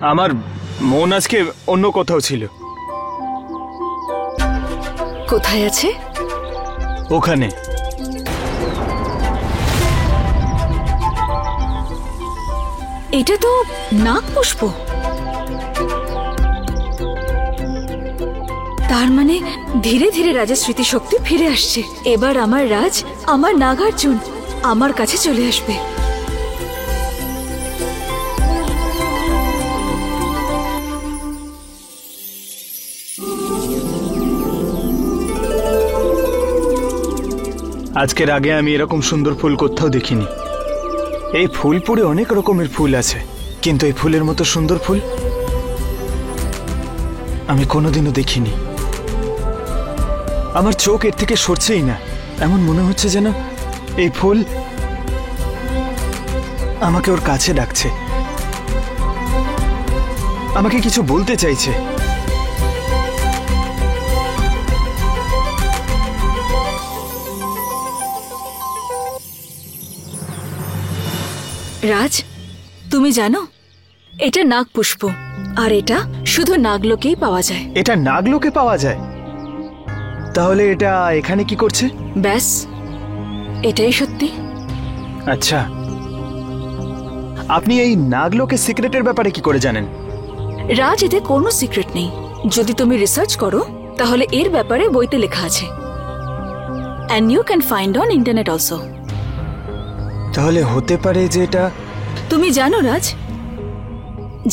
আমার মন আজকে অন্য কোথাও ছিল। কোথায় আছে? ওখানে। এটা তো নাগ পুষ্প। তার মানে ধীরে ধীরে রাজের স্মৃতিশক্তি ফিরে আসছে। এবার আমার রাজ, আমার নাগার্জুন আমার কাছে চলে আসবে। আজকের আগে আমি এরকম সুন্দর ফুল কোথাও দেখিনি। এই ফুলপুরে অনেক রকমের ফুল আছে, কিন্তু এই ফুলের মতো সুন্দর ফুল আমি কোনোদিনও দেখিনি। আমার চোখ এর থেকে সরছেই না। এমন মনে হচ্ছে যেন এই ফুল আমাকে ওর কাছে ডাকছে, আমাকে কিছু বলতে চাইছে। রাজ, তুমি জানো এটা নাগ পুষ্প, আর এটা শুধু নাগলোকেই পাওয়া যায়। এটা নাগলোকে পাওয়া যায়? তাহলে এটা এখানে কি করছে? ব্যাস, এটাই সত্যি। আচ্ছা, আপনি এই নাগলোকের সিক্রেটের ব্যাপারে কি করে জানেন? রাজ, এতে কোনো সিক্রেট নেই। যদি তুমি রিসার্চ করো তাহলে এর ব্যাপারে বইতে লেখা আছে। And you can find on internet also. তাহলে হতে পারে যে এটা... তুমি জানো রাজ,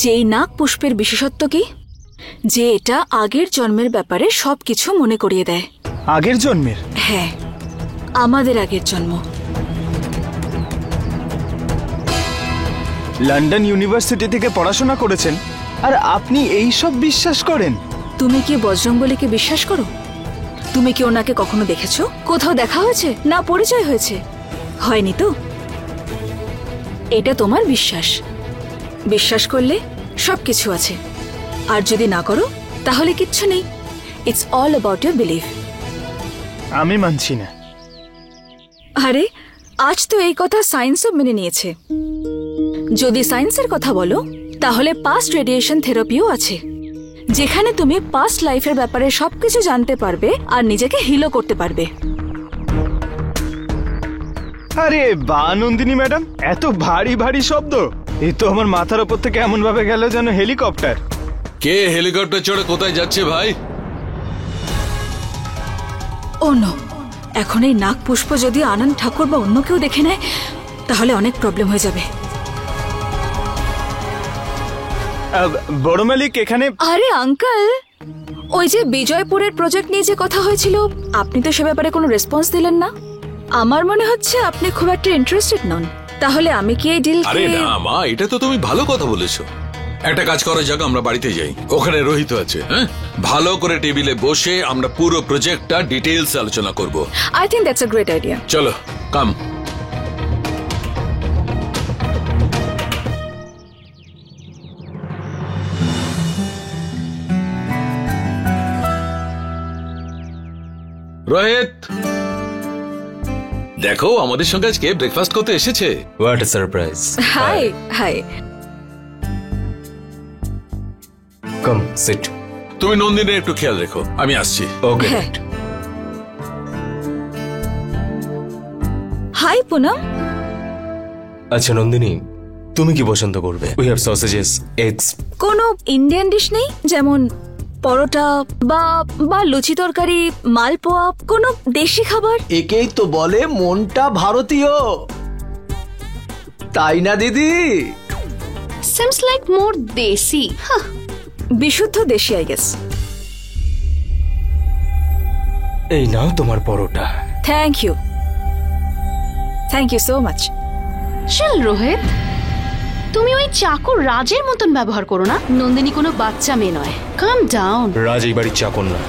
যে এই নাগ পুষ্পের বিশেষত্ব কি? যে এটা আগের জন্মের ব্যাপারে সবকিছু মনে করিয়ে দেয়। আগের জন্মের? হ্যাঁ, আমাদের আগের জন্ম। লন্ডন ইউনিভার্সিটি থেকে পড়াশোনা করেছেন আর আপনি এই সব বিশ্বাস করেন? তুমি কি বজরংবলীকে বিশ্বাস করো? তুমি কি ওনাকে কখনো দেখেছো? কোথাও দেখা হয়েছে? না পরিচয় হয়েছে? হয়নি তো? এটা তোমার বিশ্বাস। বিশ্বাস করলে সবকিছু আছে, আর যদি না করো তাহলে কিচ্ছু নেই। It's all about your believe. আমি মানছি না। আরে, আজ তো এই কথা সায়েন্সও মেনে নিয়েছে। যদি সায়েন্সের কথা বলো তাহলে পাস্ট রেডিয়েশন থেরাপিও আছে, যেখানে তুমি পাস্ট লাইফের ব্যাপারে সবকিছু জানতে পারবে আর নিজেকে হিলও করতে পারবে। আরে বা নন্দিনী ম্যাডাম, এত ভারী ভারী শব্দ! এই তো আমার মাথার উপর থেকে এমন ভাবে গেল যেন হেলিকপ্টার। কে হেলিকপ্টার চড়ে কোথায় যাচ্ছে ভাই? ও নো, এখন এই নাগ পুষ্প যদি আনন্দ ঠাকুর বা অন্য কেউ দেখে নেয় তাহলে অনেক প্রবলেম হয়ে যাবে। বড় মালিক এখানে। আরে আঙ্কেল, ওই যে বিজয়পুরের প্রজেক্ট নিয়ে যে কথা হয়েছিল, আপনি তো সে ব্যাপারে কোনো রেসপন্স দিলেন না। আমার মনে হচ্ছে আপনি খুব একটা ইন্টারেস্টেড নন। তাহলে আমি কি এই ডিল... আরে না মা, এটা তো তুমি ভালো কথা বলেছো। একটা কাজ করা যাক, আমরা বাড়িতে যাই, ওখানে রোহিত আছে। হ্যাঁ, ভালো করে টেবিলে বসে আমরা পুরো প্রজেক্টটা ডিটেইলস আলোচনা করব। I think that's a great idea. চলো, কাম। রোহিত, দেখো আমাদের সঙ্গে আজকে ব্রেকফাস্ট করতে এসেছে। What a surprise. Hi hi. Come sit. তুমি নন্দিনীর একটু খেয়াল রেখো, আমি আসছি। ওকে। হাই পুনম। আচ্ছা নন্দিনী, তুমি কি পছন্দ করবে? We have sausages, eggs. কোনো ইন্ডিয়ান ডিশ নেই? যেমন পরোটা বা লুচি তরকারি, মালপোয়া, কোনো দেশি খাবার? একেই তো বলে মনটা ভারতীয়, তাই না দিদি? Seems like more desi. বিশুদ্ধ দেশি, আই গেস। এই নাও তোমার paratha. Thank you, thank you so much. চল রোহিত, তুমি ওই চাকর রাজের মতন ব্যবহার করো না। নন্দিনী কোনো বাচ্চা মেয়ে নয়। কাম ডাউন। রাজ এই বাড়ির চাকর না।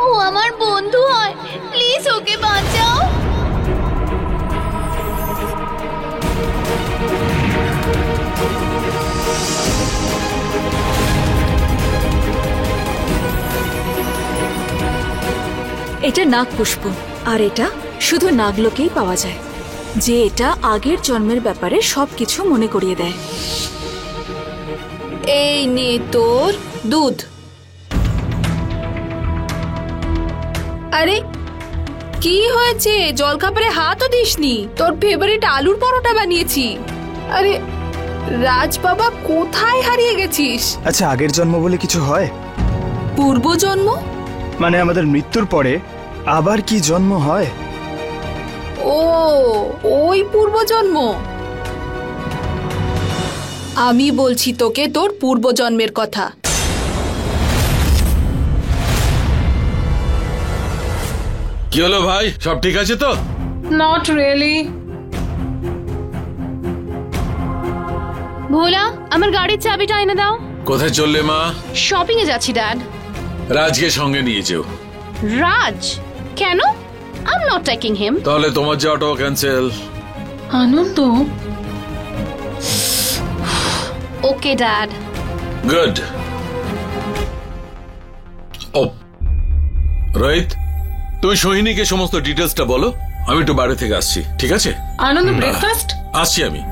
ও আমার বন্ধু হয়, প্লিজ ওকে বাঁচাও। এটা নাগ পুষ্প আর এটা শুধু নাগলোকেই পাওয়া যায়, যে এটা আগের জন্মের ব্যাপারে সবকিছু মনে করিয়ে দেয়। এই নে তোর দুধ। আরে কি হয়েছে? জলখাবারে হাতও দিসনি। তোর ফেভারিট আলুর পরোটা বানিয়েছি। আরে রাজ বাবা, কোথায় হারিয়ে গেছিস? আচ্ছা, আগের জন্ম বলে কিছু হয়? পূর্বজন্ম? মানে আমাদের মৃত্যুর পরে আবার কি জন্ম হয়? ও, ওই পূর্বজন্ম। আমি বলছি তোকে তোর পূর্বজন্মের কথা। কি হলো ভাই, সব ঠিক আছে তো? Not really. ভোলা, আমার গাড়ির চাবিটা এনে দাও। কোথায় চললে মা? শপিং এ যাচ্ছি ড্যাড। রাজকে সঙ্গে নিয়ে যেও। রাজ? কেন? আই এম নট টেকিং হিম। তাহলে তোমার যাওয়াটাও ক্যান্সেল। আনন্দ? Okay dad. গুড। ও রোহিত, তুমি সোহিনীকে সমস্ত ডিটেলসটা বলো, আমি একটু বাইরে থেকে আসছি, ঠিক আছে? আনন্দ ব্রেকফাস্ট? আসছি আমি।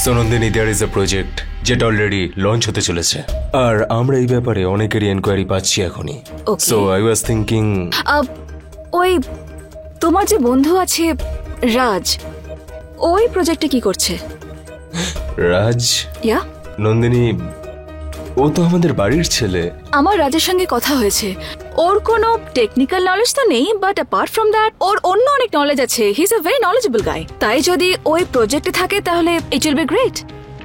So Nandini, there is a project যেটা অলরেডি লঞ্চ হতে চলেছে, আর আমরা এই ব্যাপারে অনেকেরই এনকোয়ারি পাচ্ছি এখনই। Okay. So I was thinking, ওই তোমার যে বন্ধু আছে রাজ, ওই প্রজেক্টে কি করছে? রাজ? ইয়া, নন্দিনী, ও তো আমাদের বাড়ির ছেলে। আমার রাজের সঙ্গে কথা হয়েছে। ওর কোনো টেকনিক্যাল নলেজ তো নেই, বাট অ্যাপার্ট ফ্রম দ্যাট ওর অন্য অনেক নলেজ আছে। He is a very knowledgeable guy. তাই যদি ওই প্রজেক্টে থাকে তাহলে it will be great.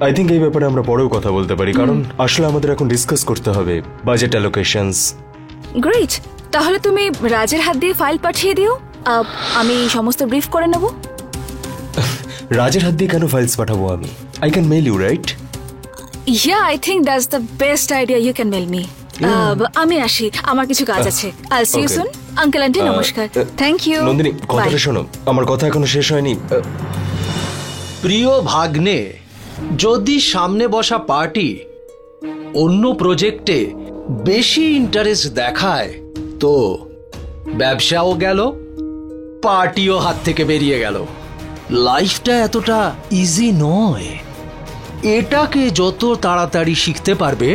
I think এই ব্যাপারে আমরা পরেও কথা বলতে পারি, কারণ আসলে আমাদের এখন ডিসকাস করতে হবে বাজেট অ্যালোকেশনস। গ্রেট, তাহলে তুমি রাজের হাত দিয়ে ফাইল পাঠিয়ে দিও, আমি সমস্ত ব্রিফ করে নেব। রাজের হাত দিয়ে কেন ফাইলস পাঠাবো আমি? I can mail you, right? Yeah, I think that's the best idea. You can mail me. আমি আসি, আমার কিছু কাজ আছে। I see you Okay. Soon. Uncle aunty নমস্কার। Thank you. নন্দিনী, কথাটা শোনো, আমার কথা এখনো শেষ হয়নি। প্রিয় ভাগ্নে, যদি সামনে বসা পার্টি অন্য প্রজেক্টে বেশি ইন্টারেস্ট দেখায় তো ব্যবসাও গেল, পার্টিও হাত থেকে বেরিয়ে গেল। লাইফটা এতটা ইজি নয়। এটাকে যত তাড়াতাড়ি শিখতে পারবে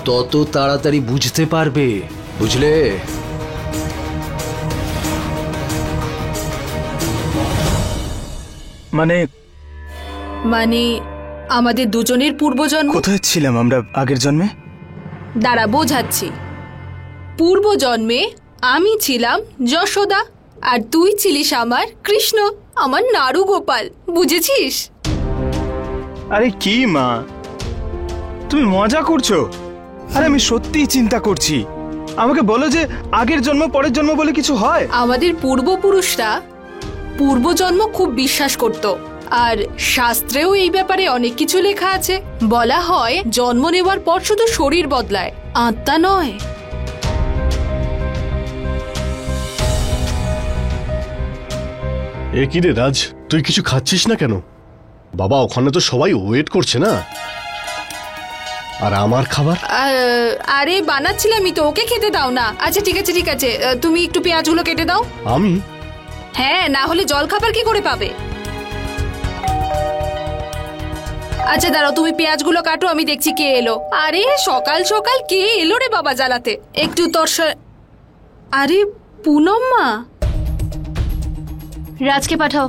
তত তাড়াতাড়ি বুঝতে পারবে, বুঝলে? মানে মানে আমাদের দুজনের পূর্বজন্ম। কোথায় ছিলাম আমরা আগের জন্মে? দাঁড়া, বোঝাচ্ছি। পূর্বজন্মে আমি ছিলাম যশোদা, আর তুই ছিলিস আমার কৃষ্ণ, আমার নাড়ু গোপাল। বুঝেছিস? আরে কি মা, তুমি মজা করছো? আরে আমি সত্যিই চিন্তা করছি। আমাকে বলো যে আগের জন্ম পরের জন্ম বলে কিছু হয়? আমাদের পূর্বপুরুষরা পূর্বজন্ম খুব বিশ্বাস করত, আর শাস্ত্রেও এই ব্যাপারে অনেক কিছু লেখা আছে। বলা হয় জন্ম নেওয়ার পর শুধু শরীর বদলায়, আত্মা নয়। এ কি রে রাজ, তুই কিছু খাচ্ছিস না কেন? বাবা, ওখানে তো সবাই ওয়েট করছে না। আর আমার খাবার? আরে বানাচ্ছিলামই তো, ওকে খেতে দাও না। আচ্ছা ঠিক আছে ঠিক আছে, তুমি একটু পেঁয়াজগুলো কেটে দাও। আমি? হ্যাঁ, না হলে জল খাবার কি করে পাবে? আচ্ছা দাঁড়াও, তুমি পেঁয়াজগুলো কাটো, আমি দেখছি কে এলো। আরে সকাল সকাল কে এলো রে বাবা জ্বালাতে? একটু আরে পুনম মা। রাজকে পাঠাও।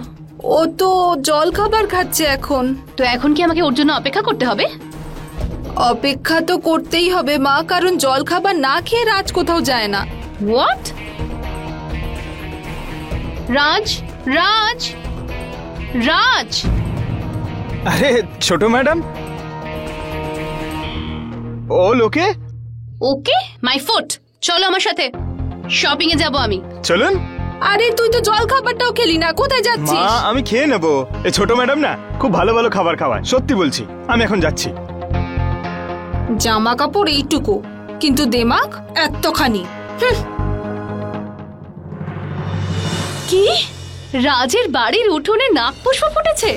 ও তো জল খাবার খাচ্ছে এখন। তো এখন কি আমাকে ওর জন্য অপেক্ষা করতে হবে? অপেক্ষা তো করতেই হবে মা, কারণ জল খাবার না খেয়ে রাজ কোথাও যায় না। হোয়াট? রাজ, রাজ, রাজ। আরে ছোট ম্যাডাম, ও লোকে। ওকে মাই ফুট। চলো আমার সাথে, শপিং এ যাব আমি। চলুন। আরে তুই তো জল খাবারটাও খেলি না, কোথায় মা, যাচ্ছিস? আমি খেয়ে নেবো। এই ছোট ম্যাডাম না, খুব ভালো ভালো খাবার খাওয়ায়, সত্যি বলছি। আমি এখন যাচ্ছি। জামা কাপড় এইটুকু, কিন্তু দেমাগ এতখানি। কি? রাজের বাড়ির উঠোনে নাগপুষ্প ফুটেছে?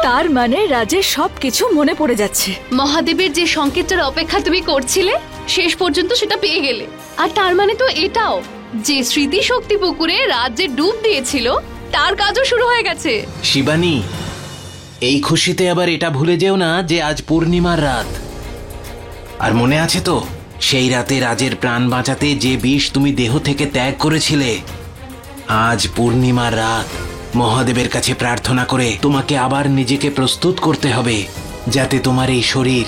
তার মানে রাজের সবকিছু মনে পড়ে যাচ্ছে। মহাদেবের যে সংকেতটার অপেক্ষা তুমি করছিলে, শেষ পর্যন্ত সেটা পেয়ে গেলে। আর তার মানে তো এটাও যে স্মৃতিশক্তি পুকুরে রাজ্যে ডুব দিয়েছিল তার কাজও শুরু হয়ে গেছে। শিবানী, এই খুশিতে আবার এটা ভুলে যেও না যে আজ পূর্ণিমার রাত। আর মনে আছে তো সেই রাতে রাজের প্রাণ বাঁচাতে যে বিষ তুমি দেহ থেকে ত্যাগ করেছিলে? আজ পূর্ণিমার রাত, মহাদেবের কাছে প্রার্থনা করে তোমাকে আবার নিজেকে প্রস্তুত করতে হবে যাতে তোমার এই শরীর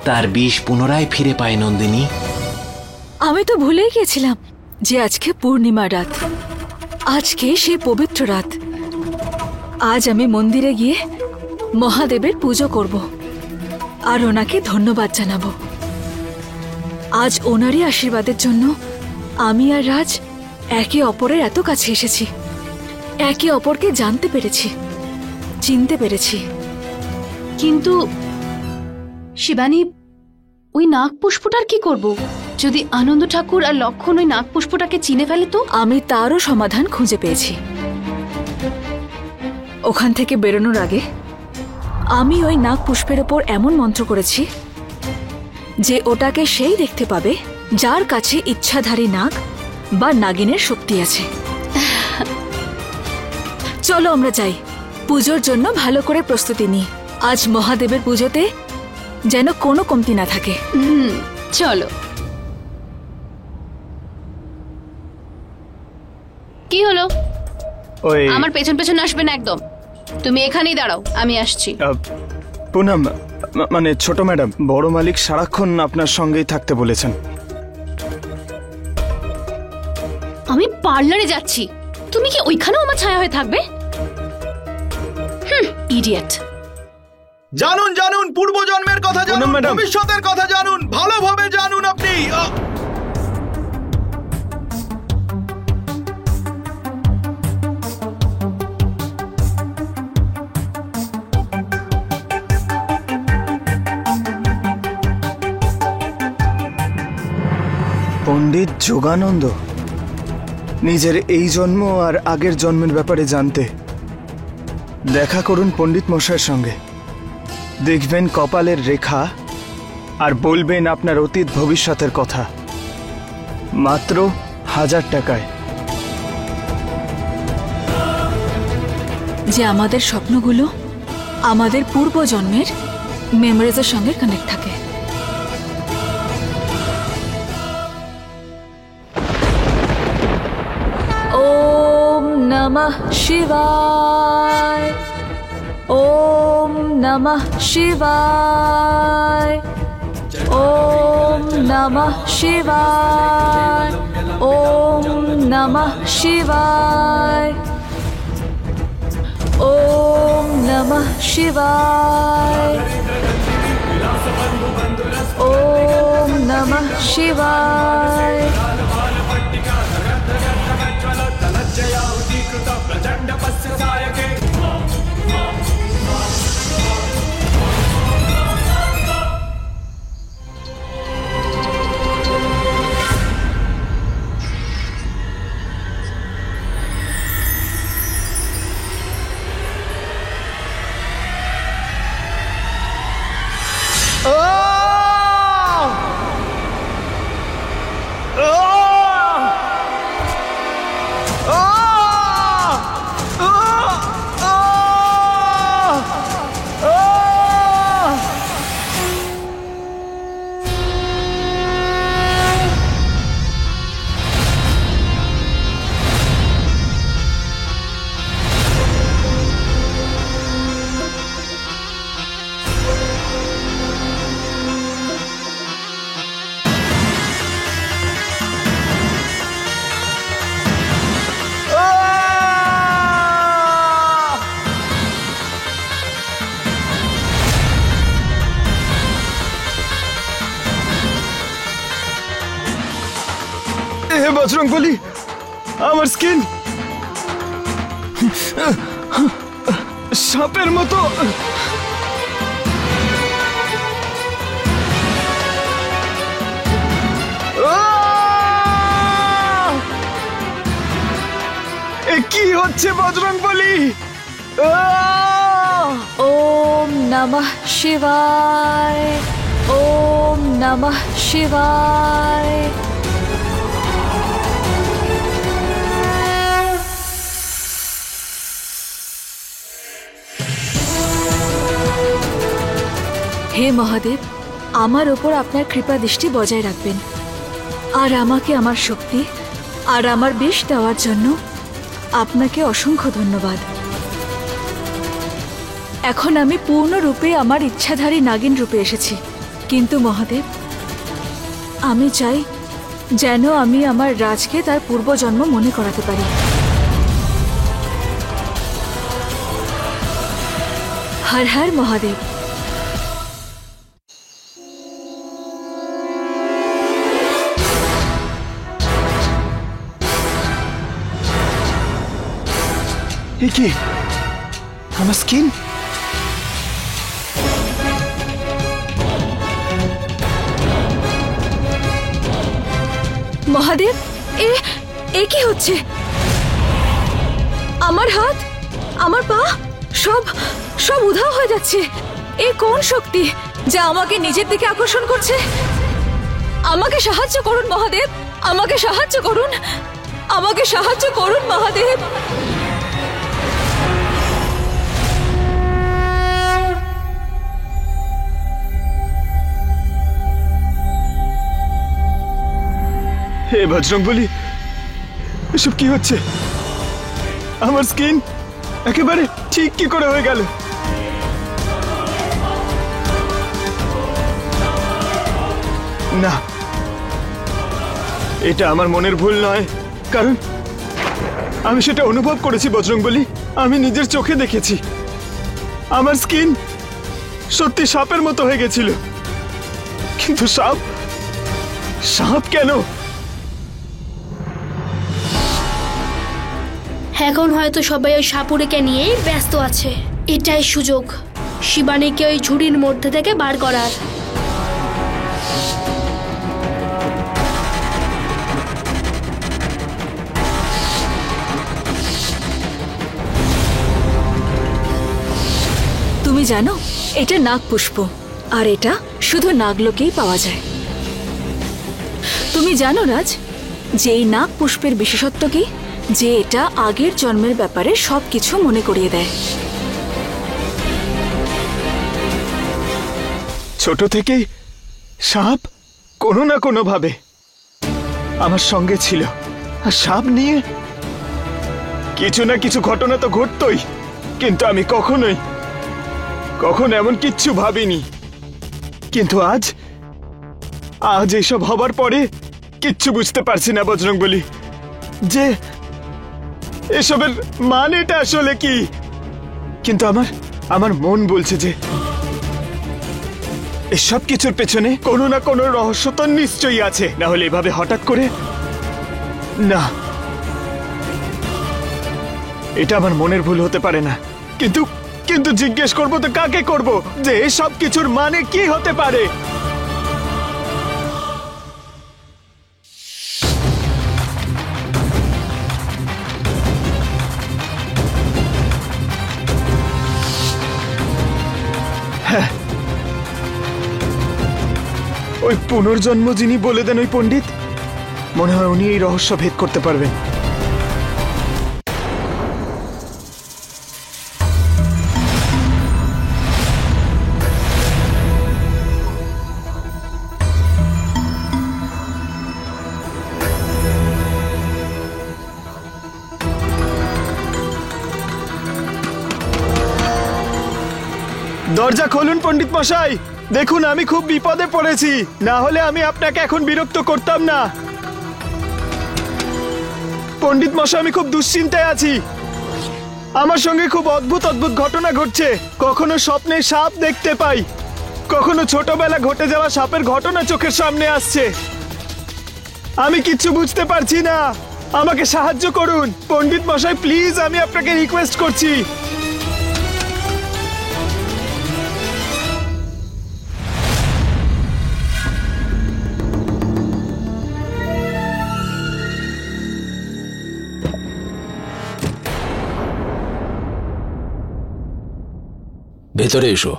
তার বিষ পুনরায় ফিরে পায় নন্দিনী। আমি তো ভুলেই গেছিলাম যে আজকে পূর্ণিমা রাত, আজকে সেই পবিত্র রাত। আজ আমি মন্দিরে গিয়ে মহাদেবের পুজো করব আর ওনাকে ধন্যবাদ জানাবো। আজ ওনারই আশীর্বাদের জন্য আমি আর রাজ একে অপরের এত কাছে এসেছি, একে অপরকে জানতে পেরেছি, চিনতে পেরেছি। কিন্তু শিবানী, ওই নাগপুষ্পটার কি করব? যদি আনন্দ ঠাকুর আর লক্ষণ ওই নাগপুষ্পটাকে চিনে ফেলে তো? আমি তারও সমাধান খুঁজে পেয়েছি। ওখান থেকে বেরোনোর আগে আমি ওই নাগপুষ্পের ওপর এমন মন্ত্র করেছি যে ওটাকে সেই দেখতে পাবে যার কাছে ইচ্ছাধারী নাগ বা নাগিনের শক্তি আছে। চলো আমরা যাই, পুজোর জন্য ভালো করে প্রস্তুতি নিই। আজ মহাদেবের পুজোতে যেন কোনো কমতি না থাকে। চলো। কি হলো? ওই আমার পেছন পেছন আসবে না একদম। তুমি এখানেই দাঁড়াও, আমি আসছি। পুনম, মানে ছোট ম্যাডাম, বড় মালিক সারাক্ষণ আপনার সঙ্গেই থাকতে বলেছেন। আমি পার্লারে যাচ্ছি, তুমি কি ওইখানেও আমার ছায়া হয়ে থাকবে? ইডিয়েট। জানুন জানুন, পূর্বজন্মের কথা জানুন, পুনম ম্যাডাম। ভবিষ্যতের কথা জানুন, ভালোভাবে জানুন আপনি। পণ্ডিত যোগানন্দ নিজের এই জন্ম আর আগের জন্মের ব্যাপারে জানতে দেখা করুন পণ্ডিত মশাইয়ের সঙ্গে। দেখবেন কপালের রেখা আর বলবেন আপনার অতীত ভবিষ্যতের কথা, মাত্র 1000 টাকায়। যে আমাদের স্বপ্নগুলো আমাদের পূর্বজন্মের মেমোরিজের সঙ্গে কানেক্ট থাকে। ওম নমঃ শিবায়, ওম নমঃ শিবায়, ওম নমঃ শিবায়, ওম নমঃ শিবায়, ওম নমঃ শিবায়, ওম নমঃ শিবায়। বজরংবলী, আমার স্কিন সাপের মতো। কি হচ্ছে বজরংবলী? ওম নমঃ শিবায়, ওম নমঃ শিবায়, হে মহাদেব, আমার ওপর আপনার কৃপা দৃষ্টি বজায় রাখবেন আর আমাকে আমার শক্তি আর আমার বিষ দেওয়ার জন্য আপনাকে অসংখ্য ধন্যবাদ। এখন আমি পূর্ণরূপে আমার ইচ্ছাধারী নাগিন রূপে এসেছি, কিন্তু মহাদেব আমি চাই যেন আমি আমার রাজকে তার পূর্বজন্ম মনে করাতে পারি। হর হর মহাদেব। এ কি আমার স্কিন? মহাদেব, এ কি হচ্ছে? আমার হাত, আমার পা সব সব উধাও হয়ে যাচ্ছে। এ কোন শক্তি যা আমাকে নিজের দিকে আকর্ষণ করছে? আমাকে সাহায্য করুন মহাদেব, আমাকে সাহায্য করুন, আমাকে সাহায্য করুন মহাদেব। হে বজরংবলী, এসব কি হচ্ছে? আমার স্কিন একেবারে ঠিক কি করে হয়ে গেল? না, এটা আমার মনের ভুল নয়, কারণ আমি সেটা অনুভব করেছি বজরংবলী। আমি নিজের চোখে দেখেছি আমার স্কিন সত্যি সাপের মতো হয়ে গেছিল। কিন্তু সাপ, সাপ কেন? এখন হয়তো সবাই ওই সাপুড়েকে নিয়েই ব্যস্ত আছে। এটাই সুযোগ শিবানীকে ওই ঝুড়ির মধ্যে থেকে বার করার। তুমি জানো এটা নাগ পুষ্প, আর এটা শুধু নাগলোকেই পাওয়া যায়। তুমি জানো রাজ যে এই নাগ পুষ্পের বিশেষত্ব কি? যে এটা আগের জন্মের ব্যাপারে সবকিছু মনে করিয়ে দেয়। ছোট থেকেই সাপ কোনো না কোনো ভাবে আমার সঙ্গে ছিল, আর সাপ নিয়ে কিছু না কিছু ঘটনা তো ঘটতই, কিন্তু আমি কখনো এমন কিচ্ছু ভাবিনি। কিন্তু আজ এসব হবার পরে কিচ্ছু বুঝতে পারছি না বজরংবলী, যে এসবের মানেটা আসলে কি। কিন্তু আমার মন বলছে যে এসব কিছুর পেছনে কোনো না কোনো রহস্য তো নিশ্চয়ই আছে, না হলে এভাবে হঠাৎ করে না, এটা আমার মনের ভুল হতে পারে না। কিন্তু জিজ্ঞেস করবো তো কাকে করব যে এসব কিছুর মানে কি হতে পারে? ওই পুনর্জন্ম যিনি বলে দেন ওই পণ্ডিত, মনে হয় উনি এই রহস্য ভেদ করতে পারবেন। দরজা খুলুন পণ্ডিত মশাই, দেখুন আমি খুব বিপদে পড়েছি, না হলে আমি আপনাকে এখন বিরক্ত করতাম না। পণ্ডিত মশাই, আমি খুব দুশ্চিন্তায় আছি। আমার সঙ্গে খুব অদ্ভুত অদ্ভুত ঘটনা ঘটছে। কখনো স্বপ্নে সাপ দেখতে পাই, কখনো ছোটবেলা ঘটে যাওয়া সাপের ঘটনা চোখের সামনে আসছে। আমি কিচ্ছু বুঝতে পারছি না, আমাকে সাহায্য করুন পণ্ডিত মশাই, প্লিজ, আমি আপনাকে রিকোয়েস্ট করছি। ভেতরে এসো।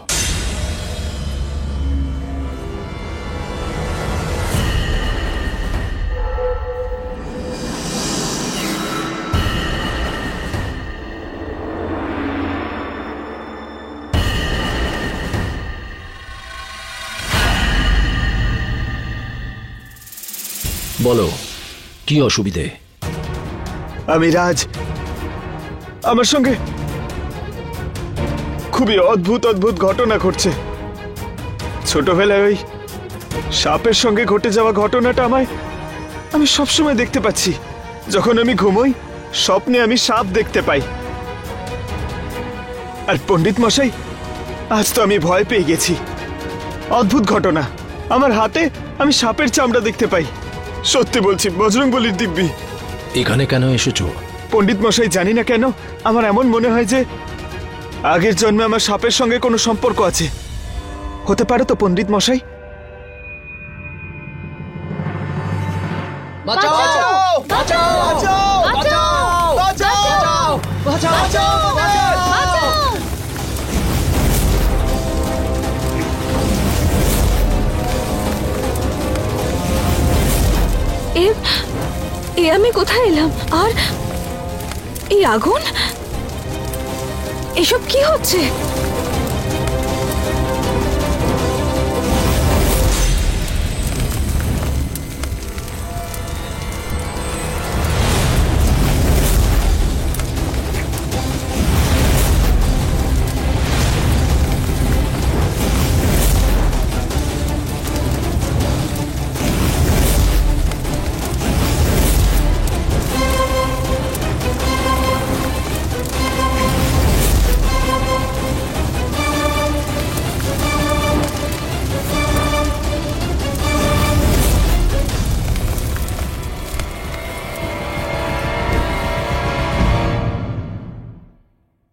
বলো কি অসুবিধে? আমি রাজ, আমার সঙ্গে খুবই অদ্ভুত অদ্ভুত ঘটনা ঘটছে। ছোটবেলায় ওই সাপের সঙ্গে ঘটে যাওয়া ঘটনাটা আমি সবসময় দেখতে পাচ্ছি। যখন আমি ঘুমোই স্বপ্নে আমি সাপ দেখতে পাই। আর পণ্ডিত মশাই, আজ তো আমি ভয় পেয়ে গেছি। অদ্ভুত ঘটনা, আমার হাতে আমি সাপের চামড়া দেখতে পাই। সত্যি বলছি, বজরংবলীর দিব্যি। এখানে কেন এসেছো? পণ্ডিত মশাই, জানি না কেন আমার এমন মনে হয় যে আগের জন্মে আমার সাপের সঙ্গে কোনো সম্পর্ক আছে। হতে পারে তো পণ্ডিত মশাই? এ আমি কোথায় এলাম? আর এই আগুন, এসব কি হচ্ছে?